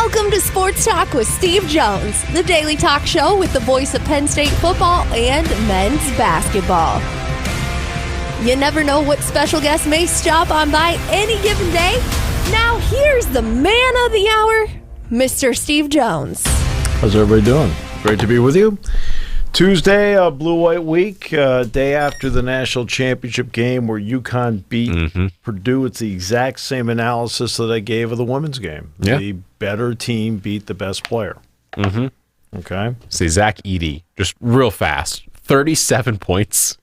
Welcome to Sports Talk with Steve Jones, the daily talk show with the voice of Penn State football and men's basketball. You never know what special guest may stop on by any given day. Now here's the man of the hour, Mr. Steve Jones. How's everybody doing? Great to be with you. Tuesday, Blue-White Week, day after the national championship game where Uconn beat Purdue. It's the exact same analysis that I gave of the women's game. Yeah. The better team beat the best player. Okay? See, Zach Edey, just real fast, 37 points.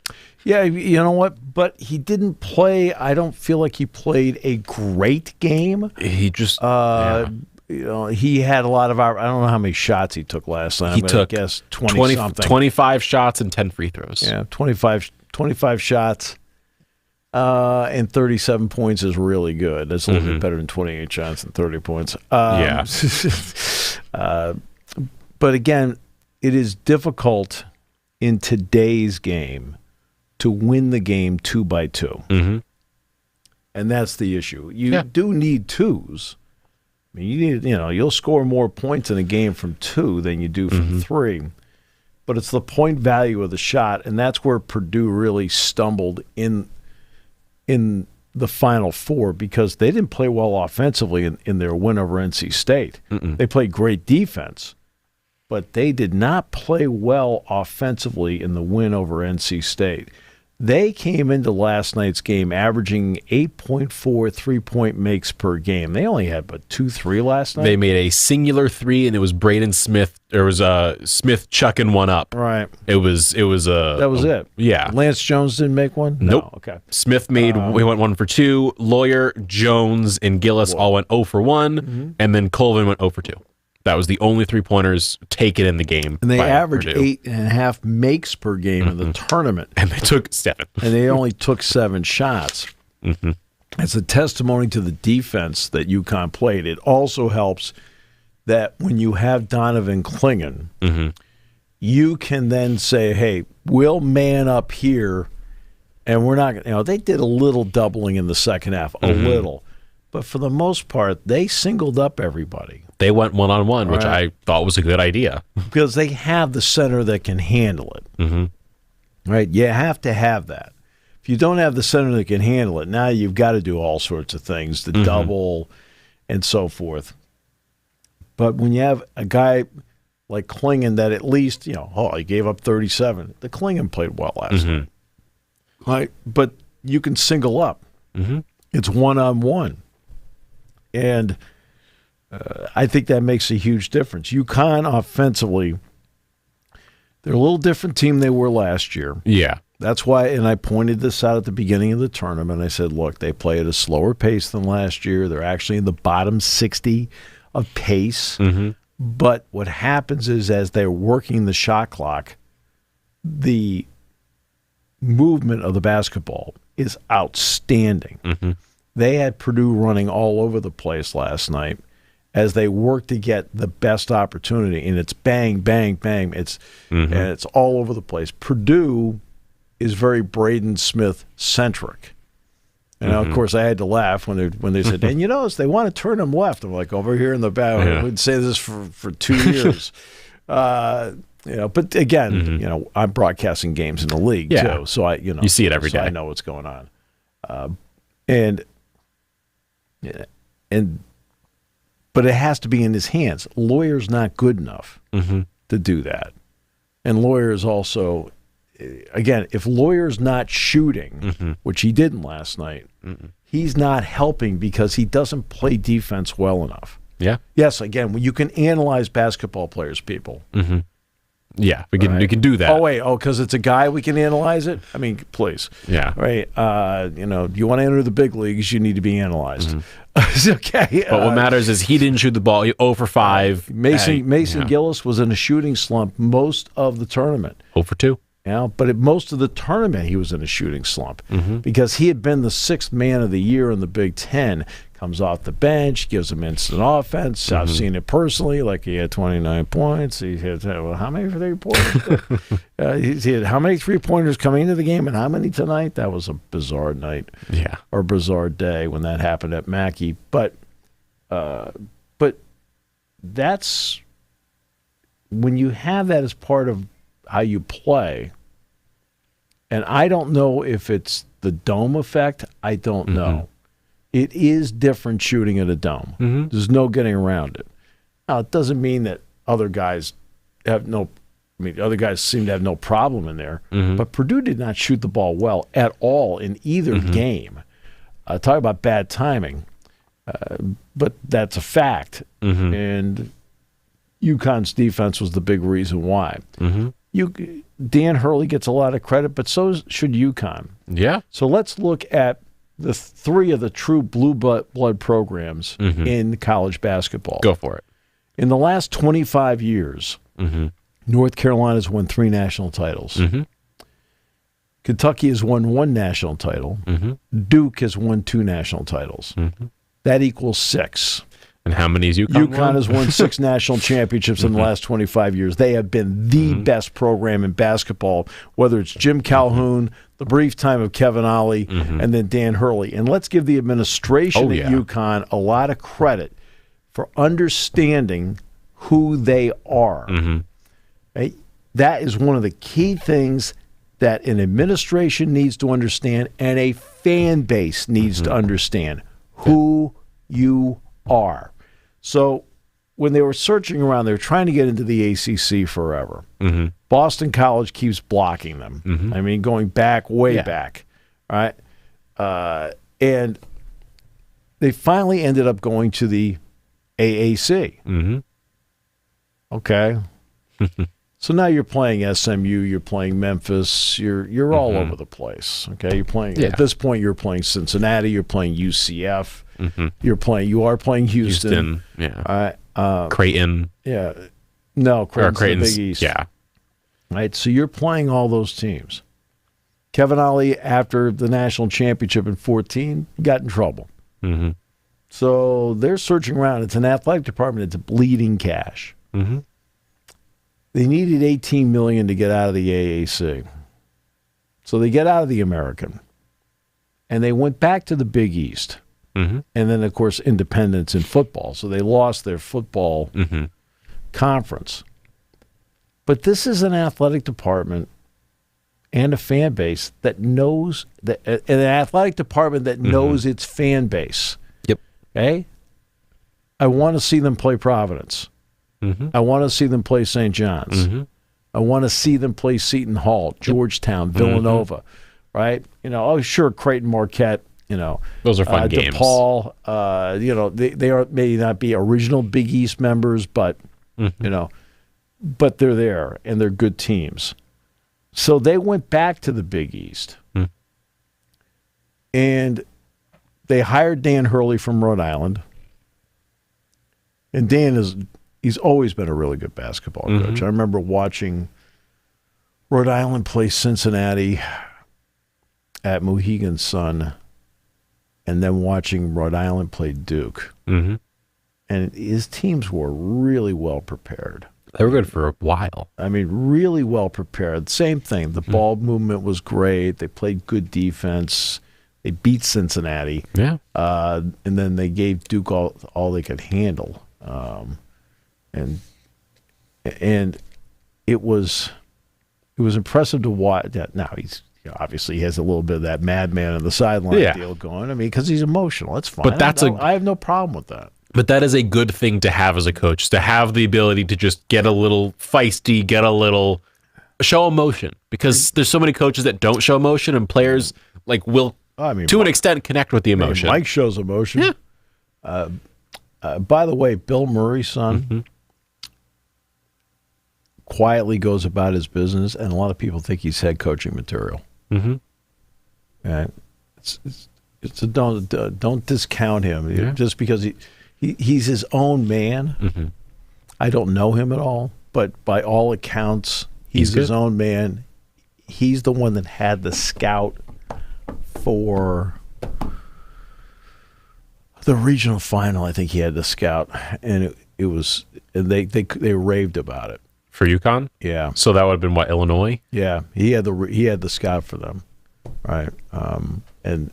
Yeah, you know what? But he didn't play. I don't feel like he played a great game. He just, You know, he had a lot of. I don't know how many shots he took last night. He took, guess 20 something. 25 shots and 10 free throws. Yeah, 25 shots and 37 points is really good. That's a little bit better than 28 shots and 30 points. Yeah. But again, it is difficult in today's game to win the game 2-2. And that's the issue. You do need twos. I mean, you'll score more points in a game from two than you do from three. But it's the point value of the shot, and that's where Purdue really stumbled in the Final Four because they didn't play well offensively in their win over NC State. They played great defense, but they did not play well offensively in the win over NC State. They came into last night's game averaging 8.4 three-point makes per game. They only had, 2-3 last night? They made a singular three, and it was Braden Smith. There was Smith chucking one up. Right. That was it. Yeah. Lance Jones didn't make one? Nope. No, okay. Smith made, we went 1 for 2. Lawyer, Jones, and Gillis all went 0 for 1, and then Colvin went 0 for 2. That was the only three-pointers taken in the game. And they by averaged Purdue. 8.5 makes per game in the tournament. And they took 7. And they only took 7 shots. It's a testimony to the defense that UConn played. It also helps that when you have Donovan Clingan, you can then say, hey, we'll man up here, and we're not – they did a little doubling in the second half, a little. But for the most part, they singled up everybody. They went one-on-one, which I thought was a good idea. Because they have the center that can handle it. Right? You have to have that. If you don't have the center that can handle it, now you've got to do all sorts of things, the double and so forth. But when you have a guy like Clingan that at least, he gave up 37. The Clingan played well last night. Right? But you can single up. It's one-on-one. And I think that makes a huge difference. UConn offensively, they're a little different team they were last year. Yeah. That's why, and I pointed this out at the beginning of the tournament. I said, look, they play at a slower pace than last year. They're actually in the bottom 60 of pace. But what happens is as they're working the shot clock, the movement of the basketball is outstanding. They had Purdue running all over the place last night as they work to get the best opportunity, and it's bang, bang, bang. And it's all over the place. Purdue is very Braden Smith centric. And of course, I had to laugh when they said, and you notice they want to turn him left. I'm like, over here in the back. I would say this for 2 years. But again, I'm broadcasting games in the league too, so you see it every day. I know what's going on, but it has to be in his hands. Lawyer's not good enough to do that, and Lawyer's also, again, if Lawyer's not shooting, which he didn't last night, he's not helping because he doesn't play defense well enough. Yeah. Yes, again, you can analyze basketball players, people. Yeah, we can do that. Because it's a guy, we can analyze it? I mean, please. Yeah. Right. You want to enter the big leagues, you need to be analyzed. Okay. But what matters is he didn't shoot the ball. 0 for 5. Mason Gillis was in a shooting slump most of the tournament. 0 for 2. But at most of the tournament, he was in a shooting slump because he had been the 6th man of the year in the Big Ten. Comes off the bench, gives him instant offense. I've seen it personally. Like he had 29 points. He had how many 3-pointers? He had how many 3-pointers coming into the game, and how many tonight? That was a bizarre night, or bizarre day when that happened at Mackey. But that's when you have that as part of how you play. And I don't know if it's the dome effect. I don't know. It is different shooting at a dome. There's no getting around it. Now, it doesn't mean that other guys other guys seem to have no problem in there. But Purdue did not shoot the ball well at all in either game. Talk about bad timing. But that's a fact. And UConn's defense was the big reason why. Dan Hurley gets a lot of credit, but so should UConn. Yeah. So let's look at the three of the true blue blood programs in college basketball. Go for it. In the last 25 years, North Carolina's won 3 national titles. Kentucky has won 1 national title. Duke has won 2 national titles. That equals 6. And how many is UConn? UConn has won 6 national championships in the last 25 years. They have been the best program in basketball, whether it's Jim Calhoun, the brief time of Kevin Ollie, and then Dan Hurley. And let's give the administration at UConn a lot of credit for understanding who they are. Right? That is one of the key things that an administration needs to understand and a fan base needs to understand who you are. So when they were searching around, they were trying to get into the ACC forever. Boston College keeps blocking them. I mean, going back, way back. All right? And they finally ended up going to the AAC. Okay. So now you're playing SMU, you're playing Memphis, you're all over the place. Okay, you're playing at this point. You're playing Cincinnati, you're playing UCF, you are playing Houston. Creighton. No, Creighton's the Big East. Right. So you're playing all those teams. Kevin Ollie, after the national championship in 2014, got in trouble. So they're searching around. It's an athletic department. It's bleeding cash. They needed $18 million to get out of the AAC. So they get out of the American. And they went back to the Big East. And then, of course, independence in football. So they lost their football conference. But this is an athletic department and a fan base that knows, an athletic department that knows its fan base. Okay? I want to see them play Providence. I want to see them play St. John's. I want to see them play Seton Hall, Georgetown, Villanova, right? Sure, Creighton, Marquette, those are fun games. DePaul, they may not be original Big East members, but but they're there and they're good teams. So they went back to the Big East, and they hired Dan Hurley from Rhode Island, and he's always been a really good basketball coach. I remember watching Rhode Island play Cincinnati at Mohegan Sun, and then watching Rhode Island play Duke. And his teams were really well prepared. They were good for a while. I mean, really well prepared. Same thing. The ball movement was great. They played good defense. They beat Cincinnati. And then they gave Duke all they could handle. And it was impressive to watch. Now obviously he has a little bit of that madman on the sideline deal going. I mean, because he's emotional. That's fine. But I have no problem with that. But that is a good thing to have as a coach, to have the ability to just get a little feisty, show emotion. Because there's so many coaches that don't show emotion, and players will to an extent connect with the emotion. Mike shows emotion. By the way, Bill Murray's son quietly goes about his business, and a lot of people think he's head coaching material. And don't discount him just because he's his own man. I don't know him at all, but by all accounts, he's his own man. He's the one that had the scout for the regional final. I think he had the scout, and it was they raved about it for UConn. Yeah, so that would have been what, Illinois? Yeah, he had the scout for them, right? And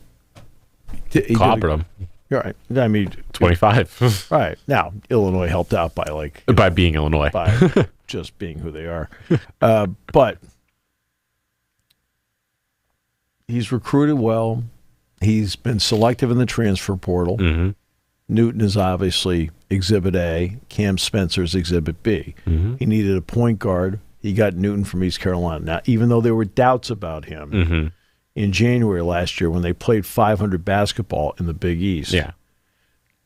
he clobbered him. You're right. I mean, 25. Right. Now, Illinois helped out by being Illinois. By just being who they are. But he's recruited well. He's been selective in the transfer portal. Mm-hmm. Newton is obviously Exhibit A. Cam Spencer's Exhibit B. Mm-hmm. He needed a point guard. He got Newton from East Carolina. Now, even though there were doubts about him, Mm-hmm. in January last year when they played 500 basketball in the Big East. Yeah.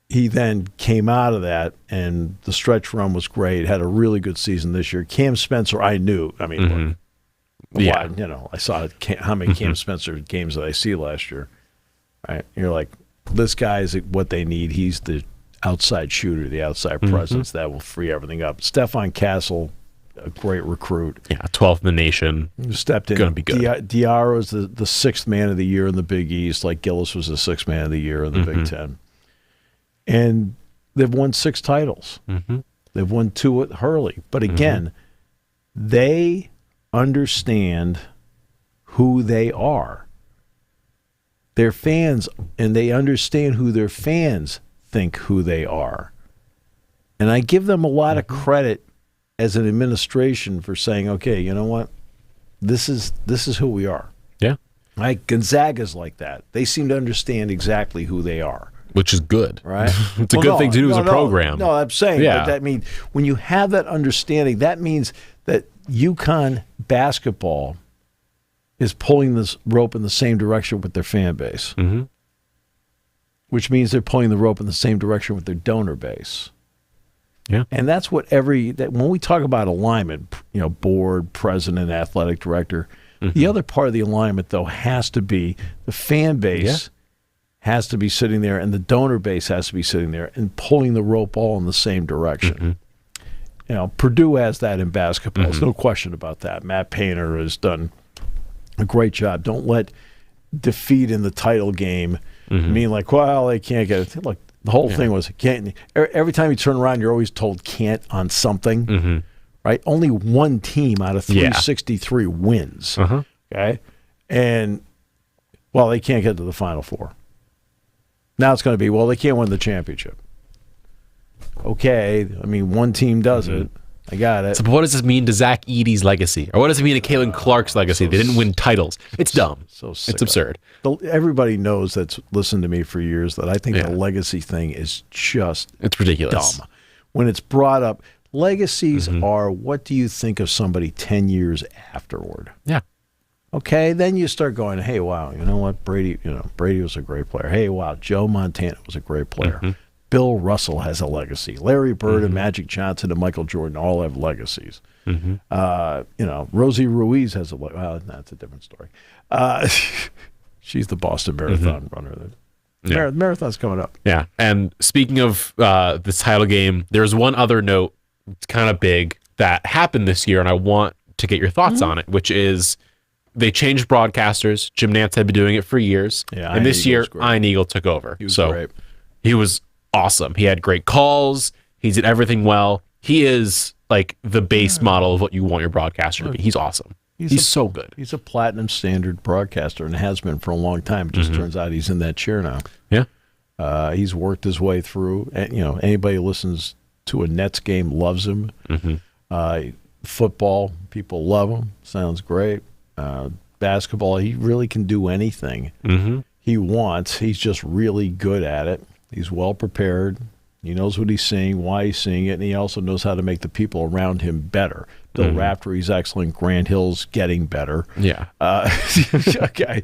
He then came out of that, and the stretch run was great, had a really good season this year. Cam Spencer, I knew. I mean, Mm-hmm. Yeah. you know, I saw how many Cam Spencer games did I see last year. Right? You're like, this guy is what they need. He's the outside shooter, the outside presence that will free everything up. Stefan Castle, a great recruit. Yeah, 12th in the nation. Stepped in. Going to be good. Diarra's the sixth man of the year in the Big East, like Gillis was the sixth man of the year in the Big Ten. And they've won 6 titles. Mm-hmm. They've won 2 at Hurley. But again, they understand who they are. They're fans, and they understand who their fans think who they are. And I give them a lot of credit as an administration for saying, okay, you know what? This is who we are. Yeah. Like Gonzaga's like that. They seem to understand exactly who they are. Which is good. Right? It's a good thing to do as a program. No, I'm saying Yeah. that means when you have that understanding, that means that UConn basketball is pulling this rope in the same direction with their fan base, which means they're pulling the rope in the same direction with their donor base. Yeah. And that's what when we talk about alignment, you know, board, president, athletic director, the other part of the alignment, though, has to be the fan base has to be sitting there and the donor base has to be sitting there and pulling the rope all in the same direction. You know, Purdue has that in basketball. There's no question about that. Matt Painter has done a great job. Don't let defeat in the title game mean like, well, they can't get it. Look, the whole thing was can't. Every time you turn around, you're always told can't on something, right? Only one team out of 363 wins, okay? And, well, they can't get to the Final Four. Now it's going to be, well, they can't win the championship. Okay, I mean, one team does it. I got it. So what does this mean to Zach Edey's legacy? Or what does it mean to Caitlin Clark's legacy? They didn't win titles. It's dumb. It's absurd. Everybody knows that's listened to me for years that I think the legacy thing is just it's ridiculous. Dumb. When it's brought up, legacies are what do you think of somebody 10 years afterward? Yeah. Okay, then you start going, hey, wow, you know what? Brady was a great player. Hey, wow, Joe Montana was a great player. Bill Russell has a legacy. Larry Bird and Magic Johnson and Michael Jordan all have legacies. You know, Rosie Ruiz has a legacy. Well, that's a different story. She's the Boston Marathon runner. Marathon's coming up. Yeah, and speaking of this title game, there's one other note, it's kind of big, that happened this year, and I want to get your thoughts on it, which is they changed broadcasters. Jim Nantz had been doing it for years. Yeah, and this year, Ian Eagle took over. He was great. He was awesome. He had great calls. He did everything well. He is like the base model of what you want your broadcaster to be. He's awesome. He's so good. He's a platinum standard broadcaster and has been for a long time. It just turns out he's in that chair now. Yeah. He's worked his way through. And, you know, anybody who listens to a Nets game loves him. Football, people love him. Sounds great. Basketball, he really can do anything he wants. He's just really good at it. He's well prepared. He knows what he's seeing, why he's seeing it, and he also knows how to make the people around him better. Bill Raftery's excellent. Grant Hill's getting better. Yeah. Okay.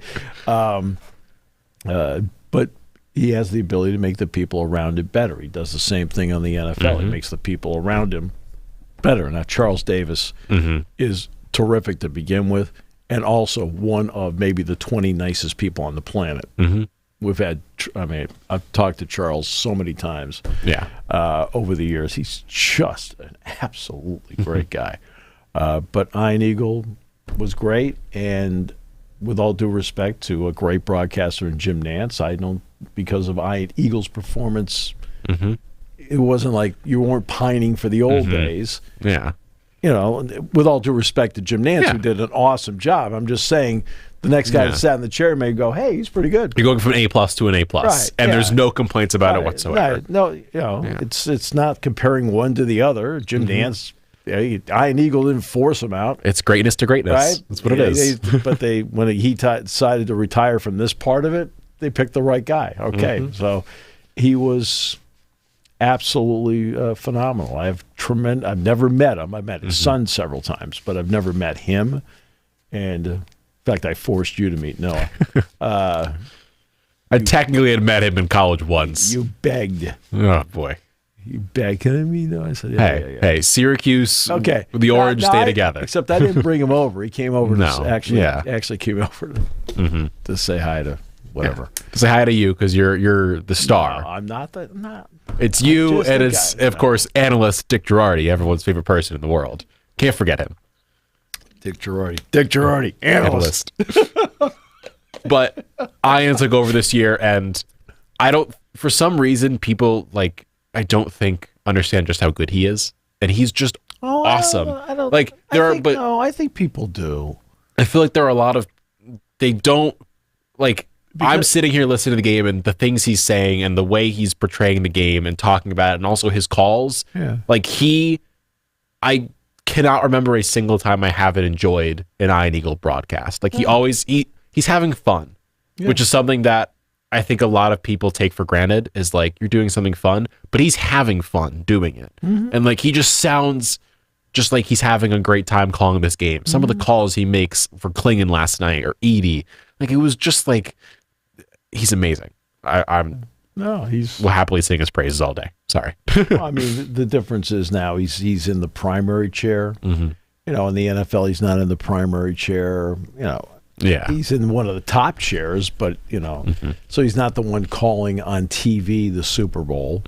But he has the ability to make the people around him better. He does the same thing on the NFL. He makes the people around him better. Now, Charles Davis is terrific to begin with, and also one of maybe the 20 nicest people on the planet. We've had, I mean, I've talked to Charles so many times over the years. He's just an absolutely great guy. But Ian Eagle was great, and with all due respect to a great broadcaster in Jim Nantz, I don't, because of Ian Eagle's performance, it wasn't like you weren't pining for the old days. Yeah. You know, with all due respect to Jim Nantz, who did an awesome job, I'm just saying The next guy that sat in the chair may go, hey, he's pretty good. You're going from an A+ to an A+, Right, and there's no complaints about it whatsoever. Right. No, it's not comparing one to the other. Jim Nance, Iron Eagle didn't force him out. It's greatness to greatness. Right? That's what it is. But when he decided to retire from this part of it, they picked the right guy. Okay, so he was absolutely phenomenal. I've never met him. I've met his son several times, but I've never met him. And in fact, I forced you to meet Noah. I technically had met him in college once. You begged. Oh boy. You begged. Can I meet Noah? I said, Hey, Syracuse. Okay. The Orange stay together. Except I didn't bring him over. He came over. Actually came over to say hi to. Whatever. Yeah. Say hi to you because you're the star. No, I'm not. It's you and it's of course analyst Dick Girardi, everyone's favorite person in the world. Can't forget him. Dick Girardi, analyst. But Ian took over this year, and I don't. For some reason, people I don't think understand just how good he is, and he's just awesome. I think people do. I feel like there are a lot of they don't like. I'm sitting here listening to the game and the things he's saying and the way he's portraying the game and talking about it and also his calls. Yeah. I cannot remember a single time I haven't enjoyed an Iron Eagle broadcast. He's having fun, which is something that I think a lot of people take for granted is you're doing something fun, but he's having fun doing it. And he just sounds just like he's having a great time calling this game. Some of the calls he makes for Klingon last night or Edie, it was just he's amazing. We'll happily sing his praises all day. Sorry. Well, I mean, the difference is now he's in the primary chair. In the NFL, he's not in the primary chair. He's in one of the top chairs, but so he's not the one calling on TV the Super Bowl.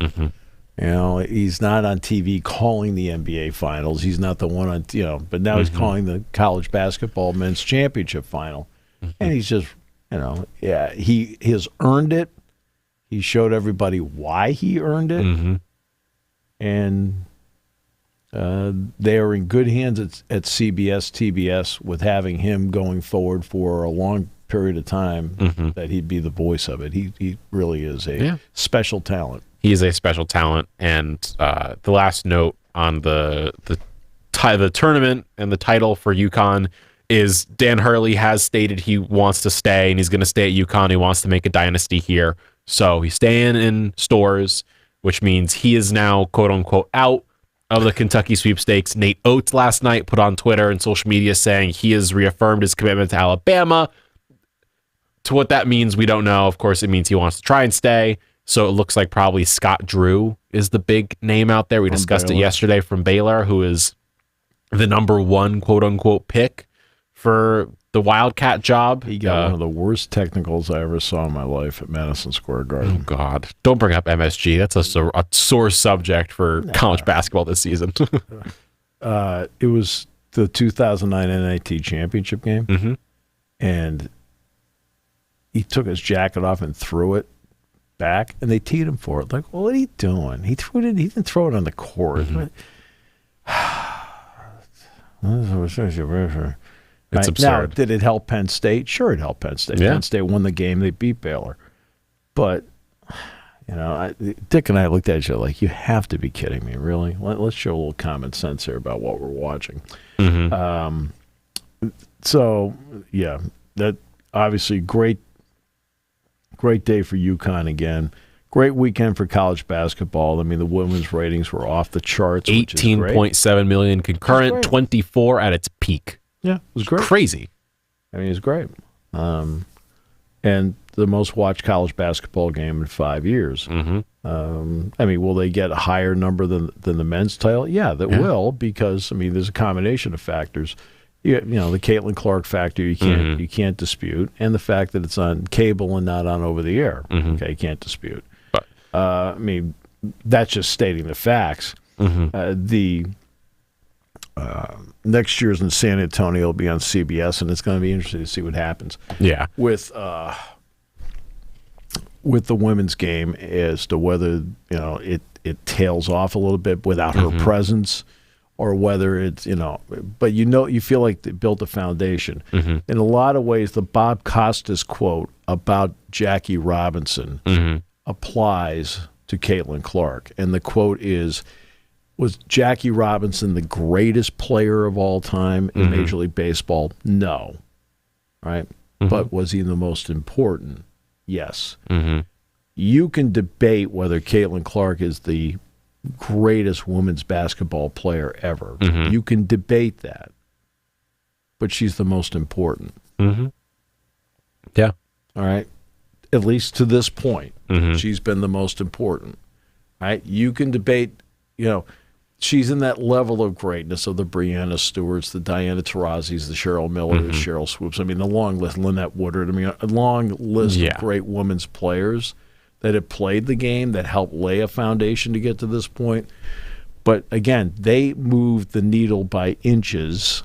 He's not on TV calling the NBA Finals. He's not the one on but now he's calling the college basketball men's championship final, and he's just. He has earned it. He showed everybody why he earned it. And they are in good hands at CBS, TBS, with having him going forward for a long period of time, that he'd be the voice of it. He really is a special talent. He is a special talent. And the last note on the tournament and the title for UConn is Dan Hurley has stated he wants to stay and he's going to stay at UConn. He wants to make a dynasty here. So he's staying in Stores, which means he is now, quote unquote, out of the Kentucky sweepstakes. Nate Oates last night put on Twitter and social media saying he has reaffirmed his commitment to Alabama. To what that means, we don't know. Of course, it means he wants to try and stay. So it looks like probably Scott Drew is the big name out there. We discussed it yesterday from Baylor, who is the #1, quote unquote, pick for the Wildcat job. He got one of the worst technicals I ever saw in my life at Madison Square Garden. Oh, God. Don't bring up MSG. That's a sore subject for college basketball this season. It was the 2009 NIT championship game, and he took his jacket off and threw it back, and they teed him for it. What are you doing? He threw it in. He didn't throw it on the court. It's absurd. Now, did it help Penn State? Sure, it helped Penn State. Penn State won the game. They beat Baylor. But, Dick and I looked at each other like, you have to be kidding me, really? Let's show a little common sense here about what we're watching. That obviously great day for UConn again. Great weekend for college basketball. I mean, the women's ratings were off the charts. 18.7 million concurrent, 24 at its peak. Yeah, it was great. Crazy. I mean, it was great. And the most watched college basketball game in 5 years. I mean, will they get a higher number than the men's title? Yeah, will, because, there's a combination of factors. The Caitlin Clark factor you can't dispute, and the fact that it's on cable and not on over the air. Okay, you can't dispute. But that's just stating the facts. Next year's in San Antonio will be on CBS, and it's going to be interesting to see what happens. Yeah, with the women's game as to whether it tails off a little bit without her presence, or whether it's, but you feel like they built a foundation. In a lot of ways, the Bob Costas quote about Jackie Robinson applies to Caitlin Clark. And the quote is, was Jackie Robinson the greatest player of all time in Major League Baseball? No. Right? But was he the most important? Yes. You can debate whether Caitlin Clark is the greatest women's basketball player ever. You can debate that. But she's the most important. Yeah. All right? At least to this point, she's been the most important. All right? You can debate, she's in that level of greatness of the Breanna Stewarts, the Diana Taurasi's, the Cheryl Miller, the Cheryl Swoops. I mean, the long list, Lynette Woodard. I mean, a long list of great women's players that have played the game, that helped lay a foundation to get to this point. But again, they moved the needle by inches,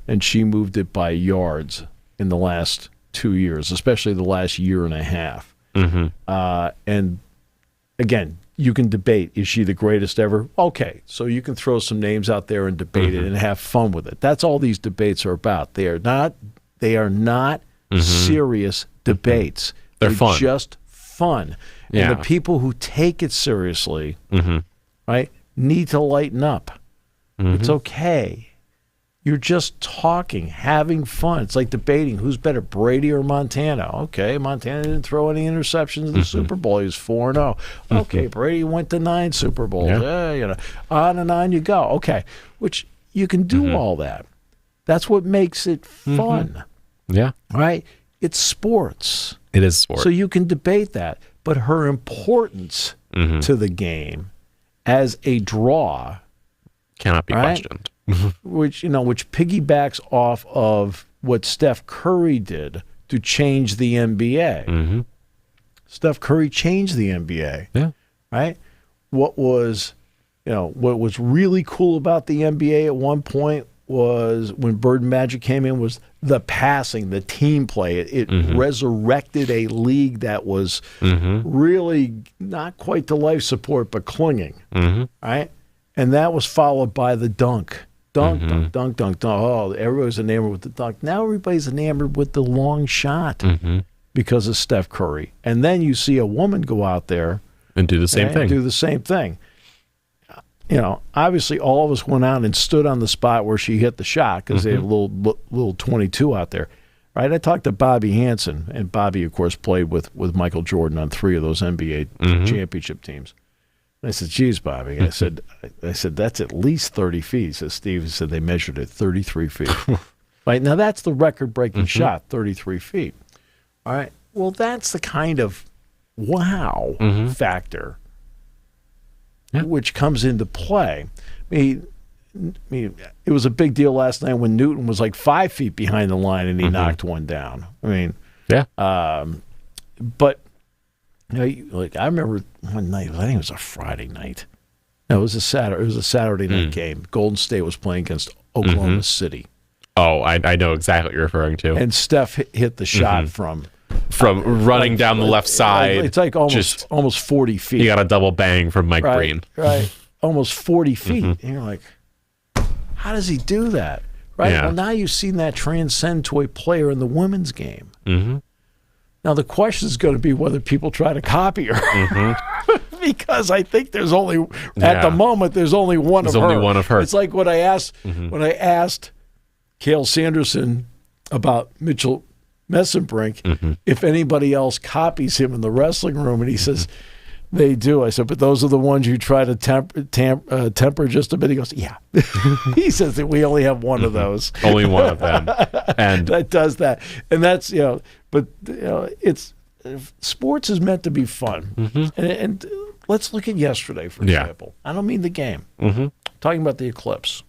and she moved it by yards in the last 2 years, especially the last year and a half. And again, you can debate, is she the greatest ever? Okay, so you can throw some names out there and debate it and have fun with it. That's all these debates are about. They are not serious debates. They're fun. Just fun. And the people who take it seriously, right, need to lighten up. It's okay. You're just talking, having fun. It's like debating who's better, Brady or Montana. Okay, Montana didn't throw any interceptions in the Super Bowl. He was 4-0. Okay, Brady went to 9 Super Bowls. Yeah, on and on you go. Okay, which you can do all that. That's what makes it fun. Yeah. Right? It's sports. It is sport. So you can debate that. But her importance to the game as a draw cannot be questioned. which piggybacks off of what Steph Curry did to change the NBA. Steph Curry changed the NBA. Yeah. Right? What was really cool about the NBA at one point was when Bird and Magic came in was the passing, the team play. It resurrected a league that was really not quite to life support, but clinging. Right? And that was followed by the dunk. Dunk, dunk, dunk. Oh, everybody's enamored with the dunk. Now everybody's enamored with the long shot because of Steph Curry. And then you see a woman go out there and do the same thing. Obviously all of us went out and stood on the spot where she hit the shot because they have a little 22 out there. Right? I talked to Bobby Hansen, and Bobby, of course, played with Michael Jordan on 3 of those NBA championship teams. I said, geez, Bobby. I said, that's at least 30 feet. He said, Steve, he said they measured it 33 feet. Right? Now, that's the record-breaking shot, 33 feet. All right. Well, that's the kind of wow factor which comes into play. I mean, it was a big deal last night when Newton was like 5 feet behind the line and he knocked one down. I mean, but like I remember one night, I think it was a Friday night. No, it was a Saturday night game. Golden State was playing against Oklahoma City. Oh, I know exactly what you're referring to. And Steph hit the shot from running down the left side. It's like almost 40 feet. He got a double bang from Mike Breen. Right. Almost 40 feet. And you're like, how does he do that? Right? Yeah. Well, now you've seen that transcend to a player in the women's game. Now, the question is going to be whether people try to copy her. Because I think there's only, at the moment, there's only one of her. There's only one of her. It's like when I asked Cale Sanderson about Mitchell Messenbrink if anybody else copies him in the wrestling room, and he says, they do. I said, but those are the ones you try to temper just a bit. He goes, yeah. He says that we only have one of those. Only one of them. And that does that. And that's, but it's sports is meant to be fun. And let's look at yesterday, for example. I don't mean the game. Talking about the eclipse.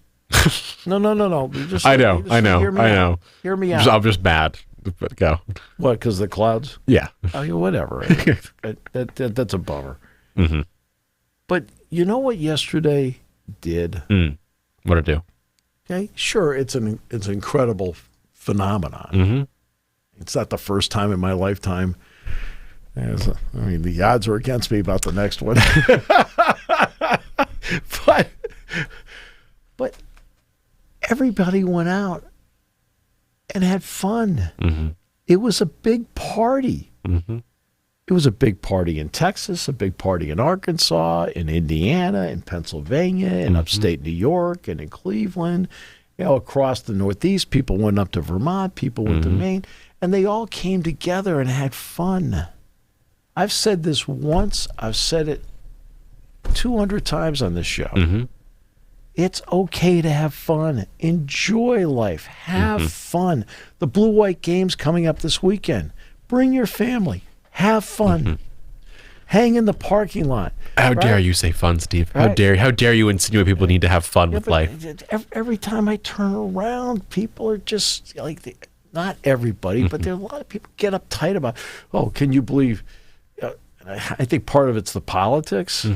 No. Just, I know. Hear me out. I'm just mad. But go. What, because the clouds? Yeah. Oh, whatever. That's a bummer. But you know what yesterday did? What'd it do? Okay, sure, it's an incredible phenomenon. It's not the first time in my lifetime. The odds are against me about the next one. everybody went out and had fun. Mm-hmm. It was a big party. Mm-hmm. It was a big party in Texas, a big party in Arkansas, in Indiana, in Pennsylvania, in upstate New York, and in Cleveland. Across the Northeast, people went up to Vermont, people went to Maine, and they all came together and had fun. I've said this once. I've said it 200 times on this show. Mm-hmm. It's okay to have fun. Enjoy life. Have fun. The Blue-White Game's coming up this weekend. Bring your family. Have fun. Hang in the parking lot. How dare you say fun, Steve? How dare you insinuate people need to have fun with life? Every time I turn around, people are just like, not everybody, but there are a lot of people get uptight about, oh, can you believe? I think part of it's the politics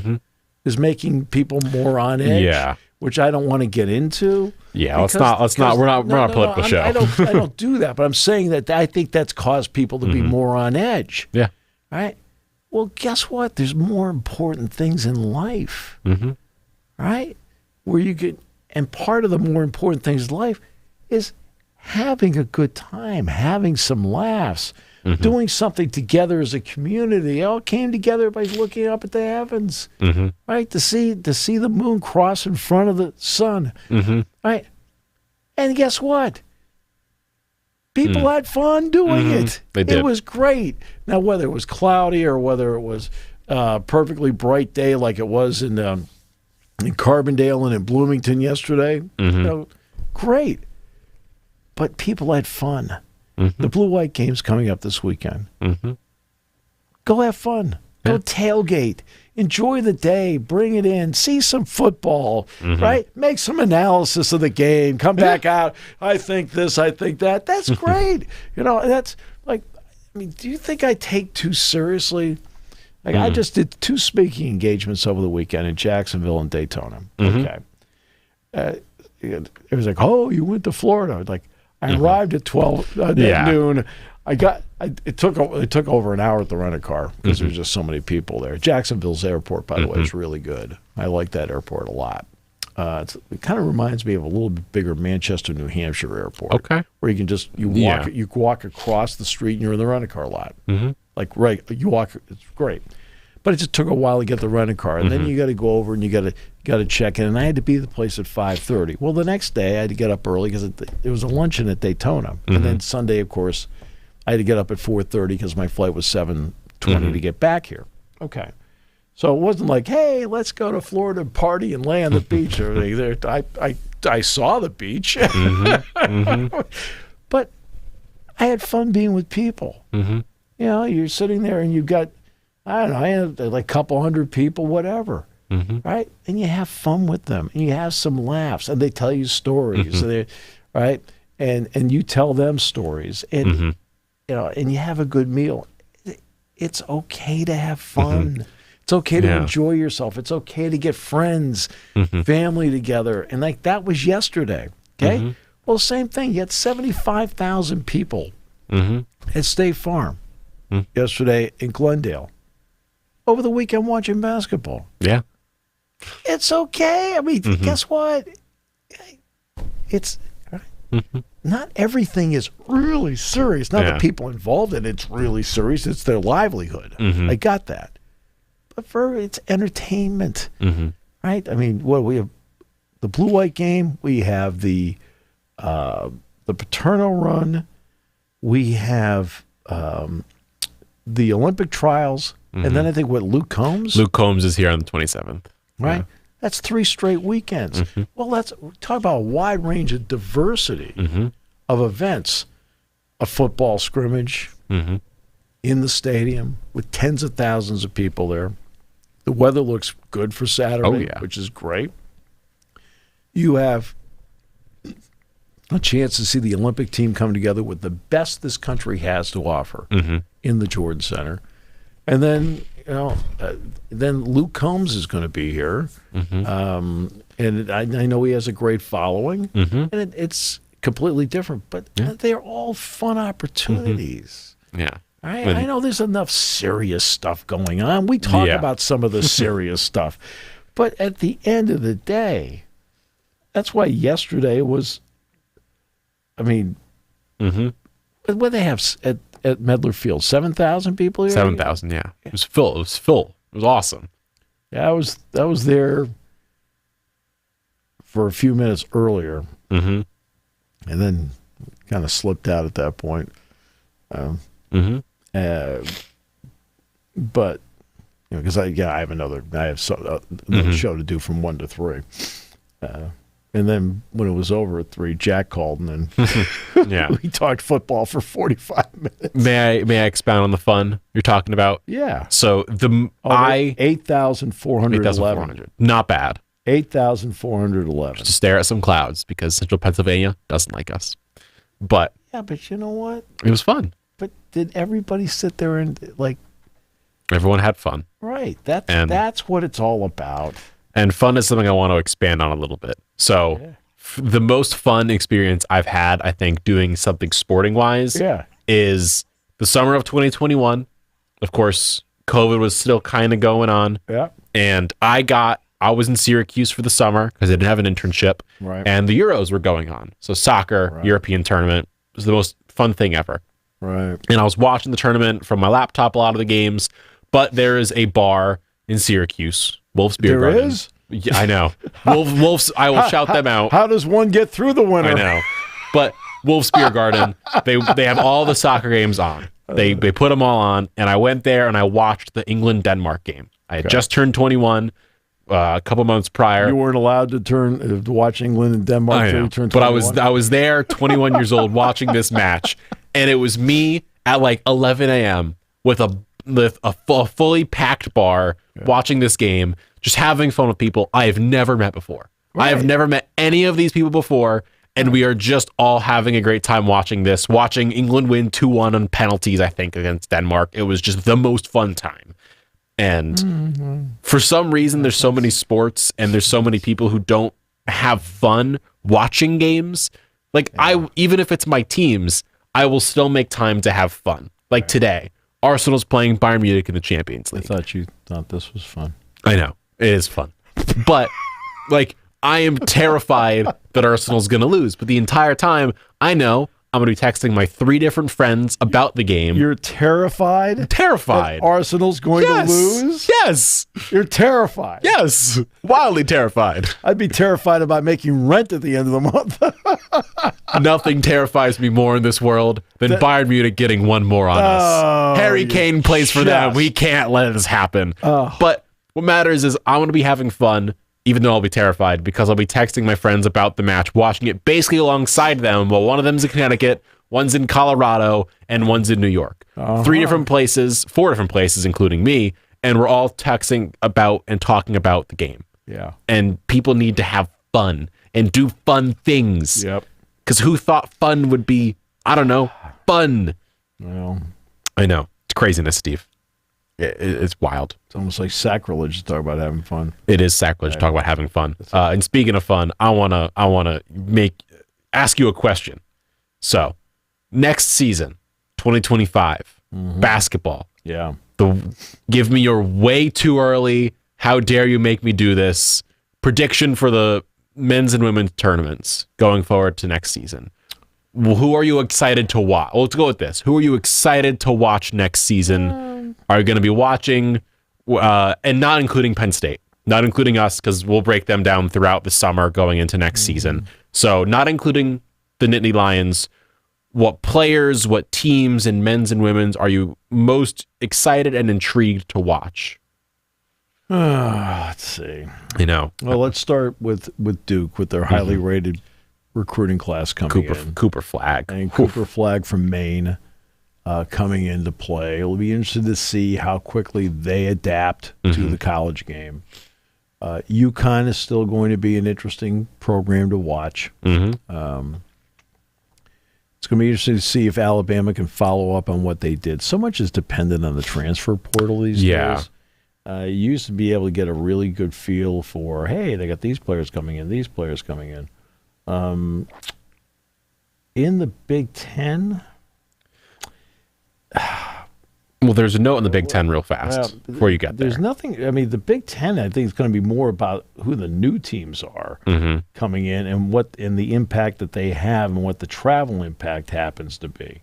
is making people more on edge. Yeah. Which I don't want to get into. Yeah, let's not. We're not a political show. I don't do that, but I'm saying that I think that's caused people to be more on edge. Yeah. Right? Well, guess what? There's more important things in life. Right? Where you get, and part of the more important things in life is having a good time, having some laughs, doing something together as a community. They all came together by looking up at the heavens, right? To see the moon cross in front of the sun, right? And guess what? People had fun doing it. They did. It was great. Now, whether it was cloudy or whether it was perfectly bright day like it was in Carbondale and in Bloomington yesterday, great. But people had fun. The Blue-White Game's coming up this weekend. Go have fun. Go tailgate. Enjoy the day. Bring it in. See some football, right? Make some analysis of the game. Come back out. I think this, I think that. That's great. That's like, I mean, do you think I take too seriously? Like, I just did 2 speaking engagements over the weekend in Jacksonville and Daytona. Okay. It was like, oh, you went to Florida. Like, I arrived at 12 at noon. It took over an hour at the rent-a-car because there's just so many people there. Jacksonville's airport, by the way, is really good. I like that airport a lot. It kind of reminds me of a little bit bigger Manchester, New Hampshire airport. Okay. Where you can just you walk across the street and you're in the rent-a-car lot. Like you walk. It's great. But it just took a while to get the rent-a-car, and then you got to go over and you got to check in. And I had to be at the place at 5:30. Well, the next day I had to get up early because it was a luncheon at Daytona, and then Sunday, of course, I had to get up at 4:30 because my flight was 7:20 to get back here. Okay, so it wasn't like, hey, let's go to Florida and party and lay on the beach. I saw the beach, but I had fun being with people. You're sitting there and you've got, I don't know, I had like a couple hundred people, whatever, right? And you have fun with them, and you have some laughs, and they tell you stories, right? And you tell them stories, and and you have a good meal. It's okay to have fun. It's okay to enjoy yourself. It's okay to get friends, family together, and like that was yesterday. Okay, well, same thing. You had 75,000 people at State Farm yesterday in Glendale. Over the weekend watching basketball. Yeah. It's okay. I mean, guess what? It's not everything is really serious. Not the people involved in it's really serious. It's their livelihood. I got that. But it's entertainment. Right? I mean, we have the Blue-White Game. We have the Paterno Run. We have the Olympic trials. And then I think Luke Combs? Luke Combs is here on the 27th. Right? Yeah. That's 3 straight weekends. Well, talk about a wide range of diversity of events. A football scrimmage in the stadium with tens of thousands of people there. The weather looks good for Saturday, which is great. You have a chance to see the Olympic team come together with the best this country has to offer in the Jordan Center. And then, then Luke Combs is going to be here. And I know he has a great following. And it's completely different. But they're all fun opportunities. I know there's enough serious stuff going on. We talk about some of the serious stuff. But at the end of the day, that's why yesterday was I mean, what they have at Medler Field? 7,000 people here. 7,000. Yeah, it was full. It was full. It was awesome. Yeah, I was there for a few minutes earlier, and then kind of slipped out at that point. But because I have another show to do from 1 to 3, and then when it was over at 3, Jack called, and then we talked football for 45 minutes. May I expound on the fun you're talking about? Yeah. So 8,411. Not bad. 8,411. To stare at some clouds because Central Pennsylvania doesn't like us. But yeah, but you know what? It was fun. But did everybody sit there and like? Everyone had fun. Right. That's what it's all about. And fun is something I want to expand on a little bit. So the most fun experience I've had, I think, doing something sporting wise is the summer of 2021. Of course, COVID was still kind of going on. Yeah. And I was in Syracuse for the summer because I didn't have an internship. Right. And the Euros were going on. So soccer, European tournament was the most fun thing ever. Right. And I was watching the tournament from my laptop, a lot of the games. But there is a bar in Syracuse, Wolf's Beer Garden. There is? Yeah, I know. Wolf's, I will shout them out. How does one get through the winter? I know. But Wolf's Beer Garden, they have all the soccer games on. They put them all on, and I went there and I watched the England-Denmark game. I had just turned 21 a couple months prior. You weren't allowed to watch England and Denmark until you turned 21? But I was there, 21 years old, watching this match, and it was me at like 11 a.m. with a fully packed bar, watching this game, just having fun with people I have never met before. Right. I have never met any of these people before, and we are just all having a great time watching England win 2-1 on penalties, I think, against Denmark. It was just the most fun time. And for some reason, there's so many sports, and there's so many people who don't have fun watching games. Like, even if it's my teams, I will still make time to have fun. Like today. Arsenal's playing Bayern Munich in the Champions League. I thought you thought this was fun. I know. It is fun. But, like, I am terrified that Arsenal's going to lose. But the entire time, I know I'm going to be texting my 3 different friends about the game. You're terrified? I'm terrified. That Arsenal's going to lose? Yes. You're terrified? Yes. Wildly terrified. I'd be terrified about making rent at the end of the month. Nothing terrifies me more in this world than Bayern Munich getting one more on us. Harry Kane plays for them. We can't let this happen. But what matters is I want to be having fun, even though I'll be terrified, because I'll be texting my friends about the match, watching it basically alongside them. Well, one of them's in Connecticut, one's in Colorado, and one's in New York. 3 different places, 4 different places, including me, and we're all texting about and talking about the game. Yeah. And people need to have fun and do fun things. Yep. Because who thought fun would be, I don't know, fun? Well, I know. It's craziness, Steve. It's wild. It's almost like sacrilege to talk about having fun. It is sacrilege to talk about having fun. And speaking of fun, I wanna ask you a question. So, next season, 2025, basketball. Yeah. Give me your way too early. How dare you make me do this? Prediction for the men's and women's tournaments going forward to next season. Who are you excited to watch? Well, let's go with this. Who are you excited to watch next season? Are you going to be watching, and not including Penn State, not including us, because we'll break them down throughout the summer going into next season. So not including the Nittany Lions, what players, what teams in men's and women's are you most excited and intrigued to watch? Let's see. Well, let's start with Duke, with their highly rated recruiting class coming in. Cooper Flagg. And Cooper Flagg from Maine coming into play. It'll be interesting to see how quickly they adapt to the college game. Uconn is still going to be an interesting program to watch. It's going to be interesting to see if Alabama can follow up on what they did. So much is dependent on the transfer portal these days. You used to be able to get a really good feel for, hey, they got these players coming in, these players coming in. In the Big Ten, Well, there's a note in the Big Ten real fast before you get there. There's nothing. I mean, the Big Ten, I think, is going to be more about who the new teams are coming in and the impact that they have and what the travel impact happens to be.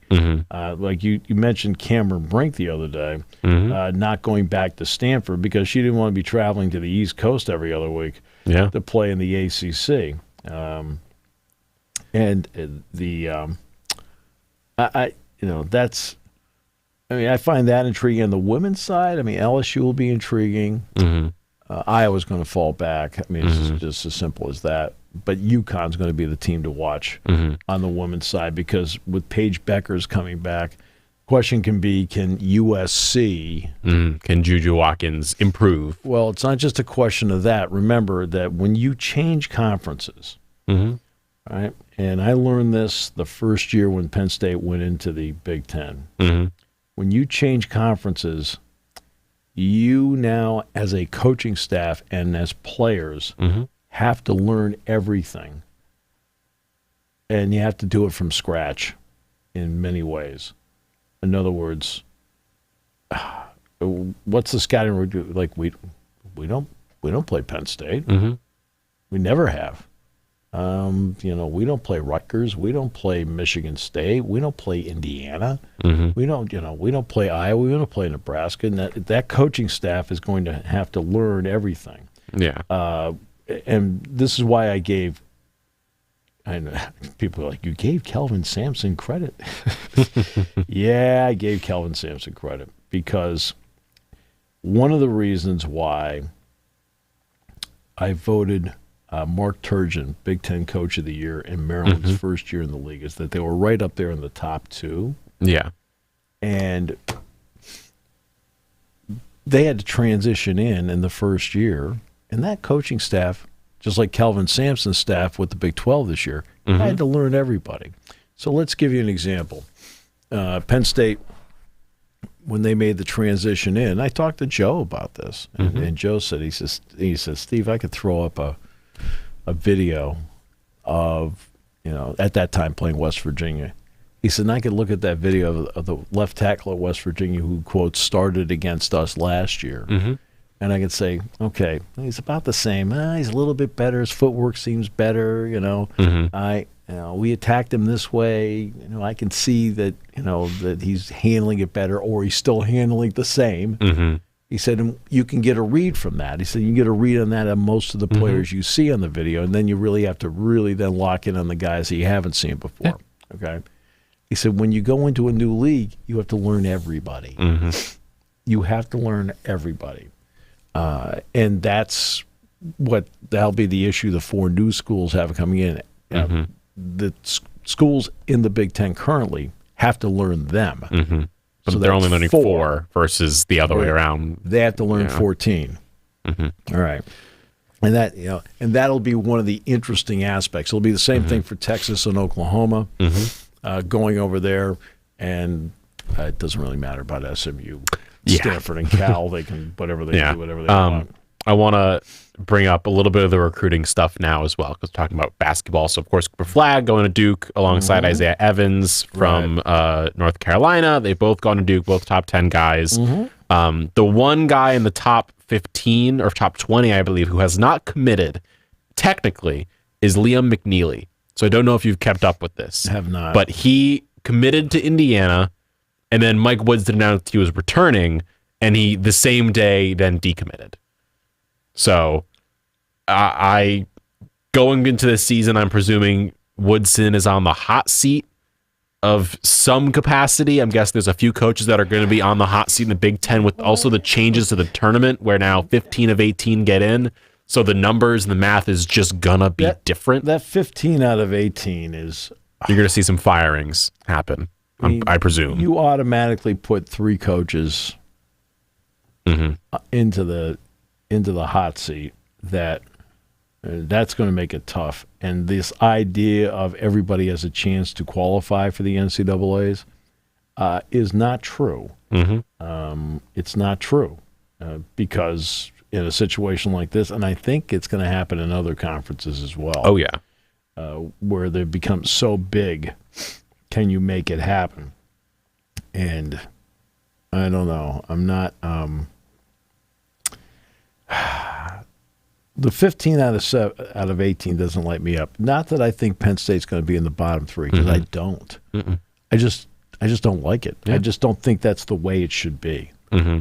Like you mentioned Cameron Brink the other day, not going back to Stanford because she didn't want to be traveling to the East Coast every other week to play in the ACC. I find that intriguing on the women's side. I mean, LSU will be intriguing. Iowa's going to fall back. I mean, it's just as simple as that. But UConn's going to be the team to watch on the women's side because with Paige Beckers coming back, question can be, can USC... Can Juju Watkins improve? Well, it's not just a question of that. Remember that when you change conferences, right? And I learned this the first year when Penn State went into the Big Ten. When you change conferences, you now, as a coaching staff and as players, have to learn everything. And you have to do it from scratch in many ways. In other words, what's the scouting review? Like, we don't play Penn State. We never have. We don't play Rutgers. We don't play Michigan State. We don't play Indiana. We don't play Iowa. We don't play Nebraska. And that coaching staff is going to have to learn everything. Yeah. And this is why I know people are like, you gave Kelvin Sampson credit. Yeah, I gave Kelvin Sampson credit because one of the reasons why I voted Mark Turgeon, Big Ten Coach of the Year in Maryland's first year in the league, is that they were right up there in the top two. Yeah. And they had to transition in the first year, and that coaching staff, just like Kelvin Sampson's staff with the Big 12 this year, had to learn everybody. So let's give you an example. Penn State, when they made the transition in, I talked to Joe about this, and Joe said, he says, Steve, I could throw up a video of, at that time playing West Virginia. He said, and I could look at that video of the left tackle at West Virginia who, quote, started against us last year. And I could say, okay, he's about the same. He's a little bit better. His footwork seems better, we attacked him this way. I can see that, that he's handling it better or he's still handling the same. He said, and you can get a read from that. He said, you can get a read on that on most of the players you see on the video, and then you really have to then lock in on the guys that you haven't seen before. Okay. He said, when you go into a new league, you have to learn everybody. You have to learn everybody. And that'll be the issue the four new schools have coming in. The schools in the Big Ten currently have to learn them. But they're only learning four versus the other way around. They have to learn 14. All right. And that'll be one of the interesting aspects. It'll be the same thing for Texas and Oklahoma going over there. And it doesn't really matter about SMU. Stanford and Cal, they can whatever they do, whatever they want. I want to bring up a little bit of the recruiting stuff now as well, because we're talking about basketball. So, of course, Cooper Flagg going to Duke alongside Isaiah Evans from North Carolina. They've both gone to Duke, both top 10 guys. The one guy in the top 15 or top 20, I believe, who has not committed technically is Liam McNeely. So I don't know if you've kept up with this. I have not. But he committed to Indiana, and then Mike Woods announced he was returning, and he, the same day, then decommitted. So, I going into this season, I'm presuming Woodson is on the hot seat of some capacity. I'm guessing there's a few coaches that are going to be on the hot seat in the Big Ten with also the changes to the tournament where now 15 of 18 get in. So the numbers and the math is just going to be different. That 15 out of 18 is... You're going to see some firings happen, I presume. You automatically put three coaches into the hot seat that's going to make it tough. And this idea of everybody has a chance to qualify for the NCAAs is not true. It's not true because in a situation like this, and I think it's going to happen in other conferences as well. Oh, yeah. Where they become so big, can you make it happen? And I don't know. I'm not. The 15 out of 18 doesn't light me up. Not that I think Penn State's going to be in the bottom three, because I don't. Mm-mm. I just don't like it. Yeah. I just don't think that's the way it should be. Mm-hmm.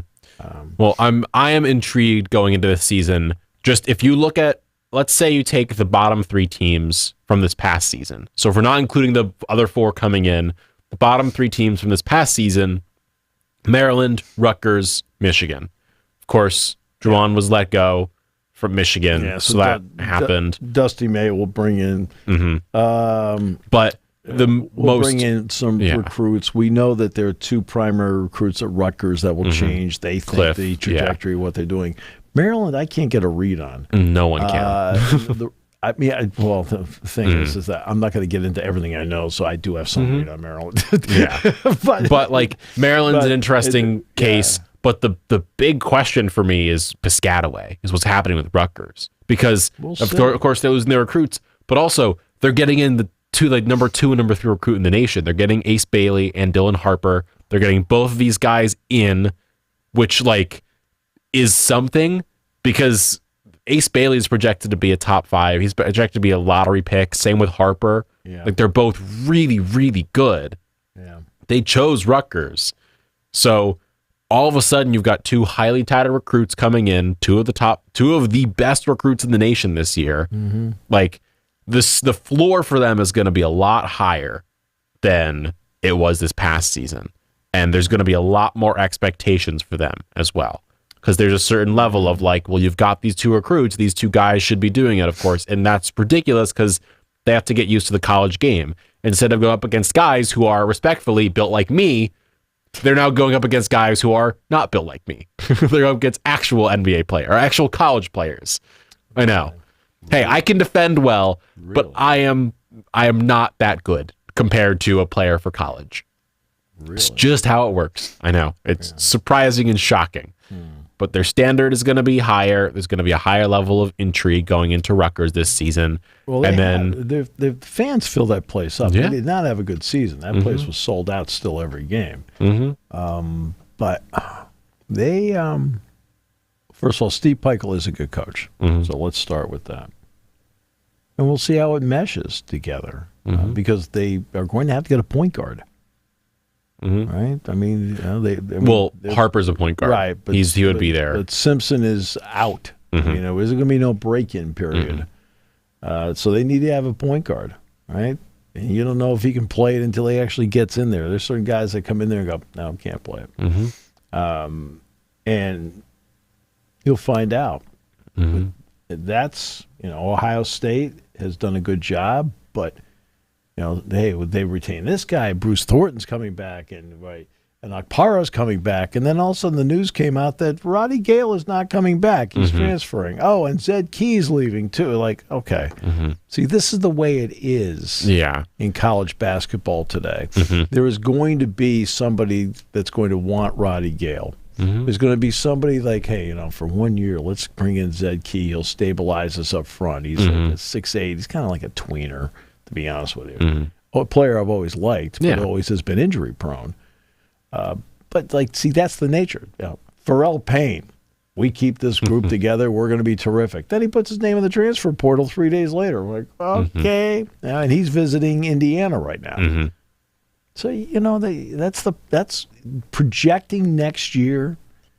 Well, I am intrigued going into this season. Just if you look at, let's say you take the bottom three teams from this past season. So if we're not including the other four coming in, the bottom three teams from this past season: Maryland, Rutgers, Michigan. Of course, Juwan was let go from Michigan, so that happened. Dusty May will bring in, but we'll bring in some recruits. We know that there are two primary recruits at Rutgers that will change. They think the trajectory of what they're doing. Maryland, I can't get a read on. No one can. The thing is that I'm not going to get into everything I know, so I do have some read on Maryland. but like Maryland's an interesting case. Yeah. But the big question for me is Piscataway, is what's happening with Rutgers. Because, of course, they're losing their recruits, but also they're getting in the number 2 and number 3 recruit in the nation. They're getting Ace Bailey and Dylan Harper. They're getting both of these guys in, which, is something, because Ace Bailey is projected to be a top 5. He's projected to be a lottery pick. Same with Harper. Yeah. They're both really, really good. Yeah. They chose Rutgers. So all of a sudden, you've got 2 highly touted recruits coming in, 2 of the best recruits in the nation this year. Mm-hmm. The floor for them is going to be a lot higher than it was this past season. And there's going to be a lot more expectations for them as well. Because there's a certain level of you've got these 2 recruits, these 2 guys should be doing it, of course. And that's ridiculous because they have to get used to the college game. Instead of going up against guys who are respectfully built like me, they're now going up against guys who are not built like me. They're going up against actual NBA players, or actual college players. I know. Hey, I can defend well, but I am not that good compared to a player for college. Really? It's just how it works. I know. It's surprising and shocking. But their standard is going to be higher. There's going to be a higher level of intrigue going into Rutgers this season. Well, the fans fill that place up. Yeah. They did not have a good season. That place was sold out still every game. But they, first of all, Steve Peichel is a good coach. So let's start with that. And we'll see how it meshes together because they are going to have to get a point guard. Right? I mean, Harper's a point guard. Right. But, he would be there. But Simpson is out. There's going to be no break-in period. So they need to have a point guard, right? And you don't know if he can play it until he actually gets in there. There's certain guys that come in there and go, no, can't play it. And you'll find out. That's, Ohio State has done a good job, but they retain this guy. Bruce Thornton's coming back, and Okpara's coming back, and then all of a sudden the news came out that Roddy Gale is not coming back. He's transferring. Oh, and Zed Key's leaving too. Okay. See, this is the way it is. In college basketball today. There is going to be somebody that's going to want Roddy Gale. There's going to be somebody hey, for 1 year, let's bring in Zed Key. He'll stabilize us up front. He's 6'8". He's kind of like a tweener, to be honest with you. A player I've always liked, but always has been injury prone. But see, that's the nature. Pharrell Payne, we keep this group together. We're going to be terrific. Then he puts his name in the transfer portal 3 days later. We're like, okay. And he's visiting Indiana right now. So, that's projecting next year.